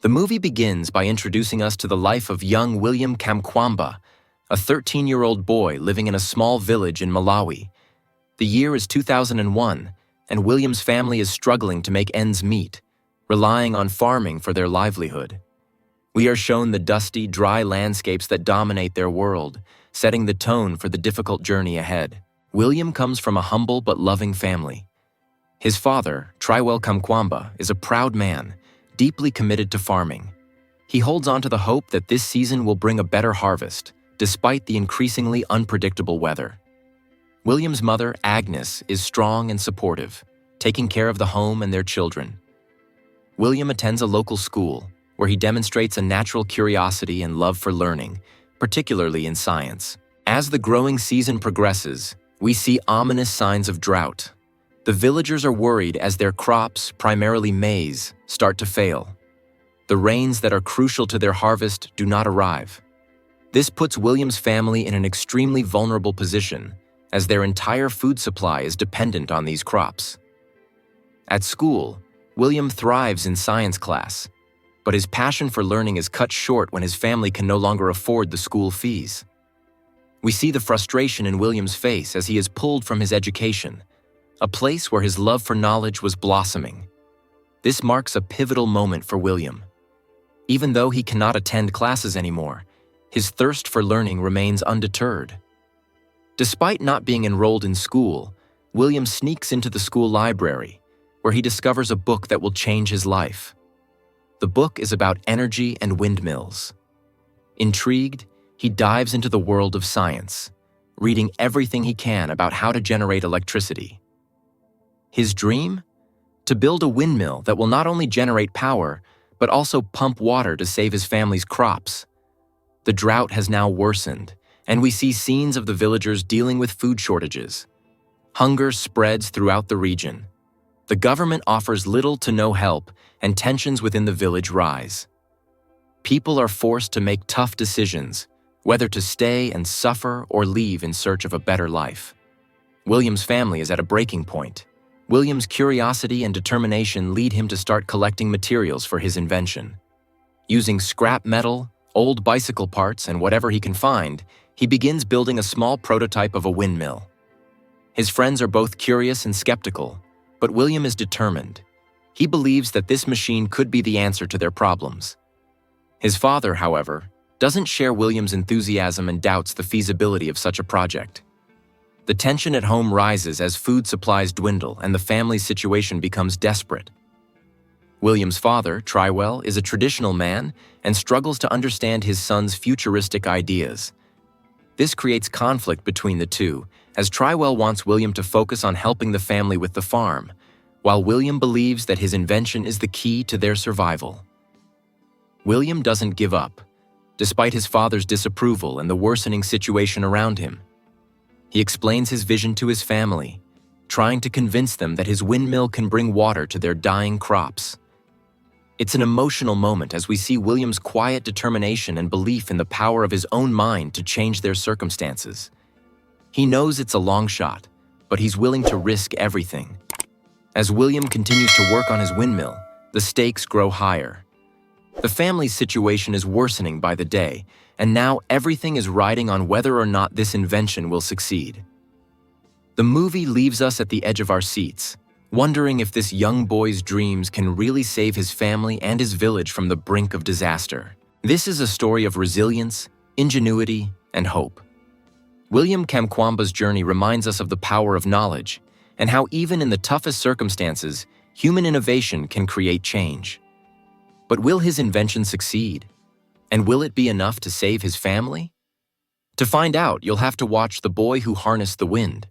The movie begins by introducing us to the life of young William Kamkwamba, a 13-year-old boy living in a small village in Malawi. The year is 2001, and William's family is struggling to make ends meet, relying on farming for their livelihood. We are shown the dusty, dry landscapes that dominate their world, setting the tone for the difficult journey ahead. William comes from a humble but loving family. His father, Trywell Kamkwamba, is a proud man, deeply committed to farming. He holds on to the hope that this season will bring a better harvest, despite the increasingly unpredictable weather. William's mother, Agnes, is strong and supportive, taking care of the home and their children. William attends a local school, where he demonstrates a natural curiosity and love for learning, particularly in science. As the growing season progresses, we see ominous signs of drought. The villagers are worried as their crops, primarily maize, start to fail. The rains that are crucial to their harvest do not arrive. This puts William's family in an extremely vulnerable position, as their entire food supply is dependent on these crops. At school, William thrives in science class, but his passion for learning is cut short when his family can no longer afford the school fees. We see the frustration in William's face as he is pulled from his education, a place where his love for knowledge was blossoming. This marks a pivotal moment for William. Even though he cannot attend classes anymore, his thirst for learning remains undeterred. Despite not being enrolled in school, William sneaks into the school library, where he discovers a book that will change his life. The book is about energy and windmills. Intrigued, he dives into the world of science, reading everything he can about how to generate electricity. His dream? To build a windmill that will not only generate power, but also pump water to save his family's crops. The drought has now worsened, and we see scenes of the villagers dealing with food shortages. Hunger spreads throughout the region. The government offers little to no help, and tensions within the village rise. People are forced to make tough decisions, whether to stay and suffer or leave in search of a better life. William's family is at a breaking point. William's curiosity and determination lead him to start collecting materials for his invention. Using scrap metal, old bicycle parts, and whatever he can find, he begins building a small prototype of a windmill. His friends are both curious and skeptical, but William is determined. He believes that this machine could be the answer to their problems. His father, however, doesn't share William's enthusiasm and doubts the feasibility of such a project. The tension at home rises as food supplies dwindle and the family's situation becomes desperate. William's father, Trywell, is a traditional man and struggles to understand his son's futuristic ideas. This creates conflict between the two, as Trywell wants William to focus on helping the family with the farm, while William believes that his invention is the key to their survival. William doesn't give up, despite his father's disapproval and the worsening situation around him. He explains his vision to his family, trying to convince them that his windmill can bring water to their dying crops. It's an emotional moment as we see William's quiet determination and belief in the power of his own mind to change their circumstances. He knows it's a long shot, but he's willing to risk everything. As William continues to work on his windmill, the stakes grow higher. The family's situation is worsening by the day, and now everything is riding on whether or not this invention will succeed. The movie leaves us at the edge of our seats, wondering if this young boy's dreams can really save his family and his village from the brink of disaster. This is a story of resilience, ingenuity, and hope. William Kamkwamba's journey reminds us of the power of knowledge, and how even in the toughest circumstances, human innovation can create change. But will his invention succeed? And will it be enough to save his family? To find out, you'll have to watch The Boy Who Harnessed the Wind.